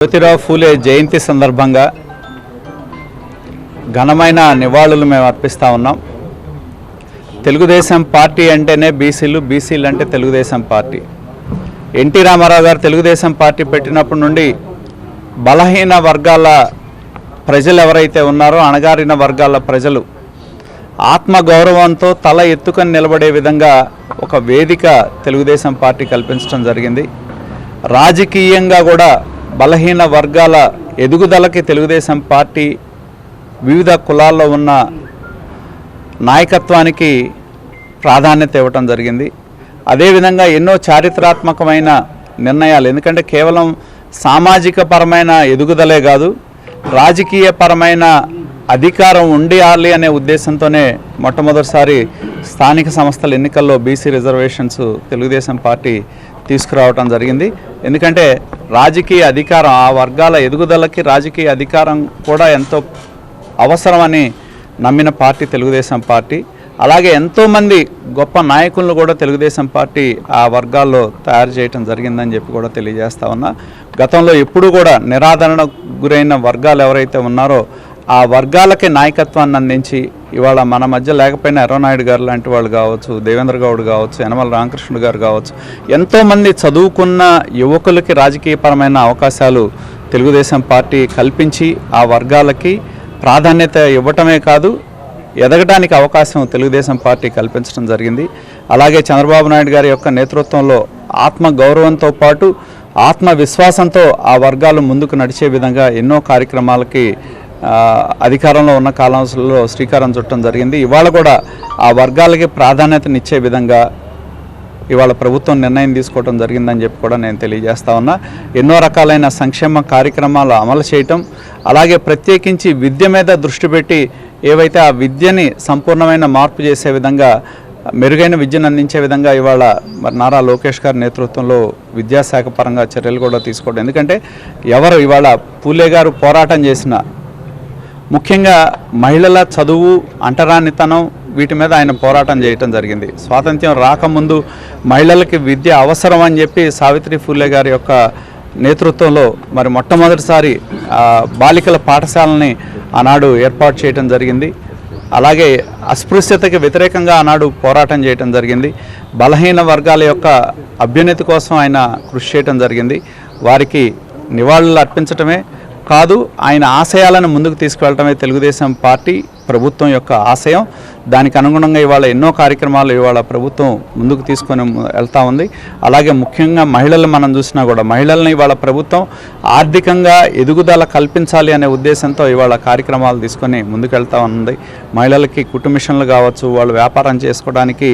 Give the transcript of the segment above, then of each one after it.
జ్యోతిరావు ఫూలే జయంతి సందర్భంగా ఘనమైన నివాళులు మేము అర్పిస్తూ ఉన్నాం. తెలుగుదేశం పార్టీ అంటేనే బీసీలు అంటే తెలుగుదేశం పార్టీ. ఎన్టీ రామారావు గారు తెలుగుదేశం పార్టీ పెట్టినప్పటి నుండి బలహీన వర్గాల ప్రజలు ఎవరైతే ఉన్నారో, అణగారిన వర్గాల ప్రజలు ఆత్మగౌరవంతో తల ఎత్తుకొని నిలబడే విధంగా ఒక వేదిక తెలుగుదేశం పార్టీ కల్పించడం జరిగింది. రాజకీయంగా కూడా బలహీన వర్గాల ఎదుగుదలకి తెలుగుదేశం పార్టీ వివిధ కులాల్లో ఉన్న నాయకత్వానికి ప్రాధాన్యత ఇవ్వటం జరిగింది. అదేవిధంగా ఎన్నో చారిత్రాత్మకమైన నిర్ణయాలు, ఎందుకంటే కేవలం సామాజిక పరమైన ఎదుగుదలే కాదు, రాజకీయ పరమైన అధికారం ఉండాలి అనే ఉద్దేశంతోనే మొట్టమొదటిసారి స్థానిక సంస్థల ఎన్నికల్లో బీసీ రిజర్వేషన్స్ తెలుగుదేశం పార్టీ తీసుకురావటం జరిగింది. ఎందుకంటే రాజకీయ అధికారం, ఆ వర్గాల ఎదుగుదలకి రాజకీయ అధికారం కూడా ఎంతో అవసరమని నమ్మిన పార్టీ తెలుగుదేశం పార్టీ. అలాగే ఎంతోమంది గొప్ప నాయకులను కూడా తెలుగుదేశం పార్టీ ఆ వర్గాల్లో తయారు చేయటం జరిగిందని చెప్పి కూడా తెలియజేస్తా ఉన్నా. గతంలో ఎప్పుడూ కూడా నిరాదరణ గురైన వర్గాలు ఎవరైతే ఉన్నారో ఆ వర్గాలకి నాయకత్వాన్ని అందించి ఇవాళ మన మధ్య లేకపోయినా ఎర్రనాయుడు గారు లాంటి వాళ్ళు కావచ్చు, దేవేంద్ర గౌడ్ కావచ్చు, యనమల రామకృష్ణుడు గారు కావచ్చు, ఎంతోమంది చదువుకున్న యువకులకి రాజకీయపరమైన అవకాశాలు తెలుగుదేశం పార్టీ కల్పించి ఆ వర్గాలకి ప్రాధాన్యత ఇవ్వటమే కాదు, ఎదగడానికి అవకాశం తెలుగుదేశం పార్టీ కల్పించడం జరిగింది. అలాగే చంద్రబాబు నాయుడు గారి యొక్క నేతృత్వంలో ఆత్మ గౌరవంతో పాటు ఆత్మవిశ్వాసంతో ఆ వర్గాలు ముందుకు నడిచే విధంగా ఎన్నో కార్యక్రమాలకి అధికారంలో ఉన్న కాలంలో శ్రీకారం చుట్టడం జరిగింది. ఇవాళ కూడా ఆ వర్గాలకి ప్రాధాన్యతనిచ్చే విధంగా ఇవాళ ప్రభుత్వం నిర్ణయం తీసుకోవడం జరిగిందని చెప్పి కూడా నేను తెలియజేస్తా ఉన్నా. ఎన్నో రకాలైన సంక్షేమ కార్యక్రమాలు అమలు చేయటం, అలాగే ప్రత్యేకించి విద్య మీద దృష్టి పెట్టి ఏవైతే ఆ విద్యని సంపూర్ణమైన మార్పు చేసే విధంగా, మెరుగైన విద్యను అందించే విధంగా ఇవాళ మరి నారా లోకేష్ గారి నేతృత్వంలో విద్యాశాఖ పరంగా చర్యలు కూడా తీసుకోవడం. ఎందుకంటే ఎవరు ఇవాళ పూలే గారు పోరాటం చేసిన ముఖ్యంగా మహిళల చదువు, అంటరానితనం, వీటి మీద ఆయన పోరాటం చేయటం జరిగింది. స్వాతంత్ర్యం రాకముందు మహిళలకి విద్య అవసరం అని చెప్పి సావిత్రి ఫూలే గారి యొక్క నేతృత్వంలో మరి మొట్టమొదటిసారి బాలికల పాఠశాలని ఆనాడు ఏర్పాటు చేయటం జరిగింది. అలాగే అస్పృశ్యతకి వ్యతిరేకంగా ఆనాడు పోరాటం చేయటం జరిగింది. బలహీన వర్గాల యొక్క అభ్యున్నతి కోసం ఆయన కృషి చేయటం జరిగింది. వారికి నివాళులు అర్పించటమే కాదు, ఆయన ఆశయాలను ముందుకు తీసుకువెళ్ళటమే తెలుగుదేశం పార్టీ ప్రభుత్వం యొక్క ఆశయం. దానికి అనుగుణంగా ఇవాళ ఎన్నో కార్యక్రమాలు ఇవాళ ప్రభుత్వం ముందుకు తీసుకొని వెళ్తూ ఉంది. అలాగే ముఖ్యంగా మహిళలు మనం చూసినా కూడా మహిళల్ని ఇవాళ ప్రభుత్వం ఆర్థికంగా ఎదుగుదల కల్పించాలి అనే ఉద్దేశంతో ఇవాళ కార్యక్రమాలు తీసుకొని ముందుకు వెళ్తూ ఉంది. మహిళలకి కుటుంబిషన్లు కావచ్చు, వాళ్ళు వ్యాపారం చేసుకోవడానికి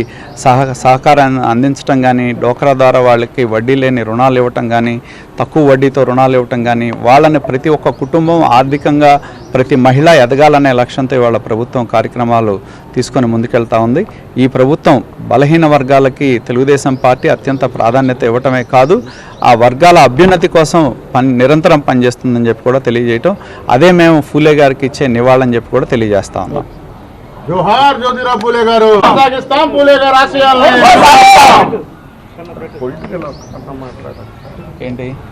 సహకారాన్ని అందించడం కానీ, డోక్రా ద్వారా వాళ్ళకి వడ్డీ లేని రుణాలు ఇవ్వటం కానీ, తక్కువ వడ్డీతో రుణాలు ఇవ్వటం కానీ, వాళ్ళని ప్రతి ఒక్క కుటుంబం ఆర్థికంగా ప్రతి మహిళ ఎదగాలనే లక్ష్యంతో ఇవాళ ప్రభుత్వం కార్యక్రమాలు తీసుకొని ముందుకెళ్తా ఉంది. ఈ ప్రభుత్వం బలహీన వర్గాలకి తెలుగుదేశం పార్టీ అత్యంత ప్రాధాన్యత ఇవ్వటమే కాదు, ఆ వర్గాల అభ్యున్నతి కోసం నిరంతరం పనిచేస్తుందని చెప్పి కూడా తెలియజేయటం, అదే మేము ఫూలే గారికి ఇచ్చే నివాళని చెప్పి కూడా తెలియజేస్తా ఉన్నాం. జోహార్ జ్యోతిరావు ఫూలే గారు, కొనసాగిస్తాం ఫూలే గారి ఆశయాల్ని. ఏంటి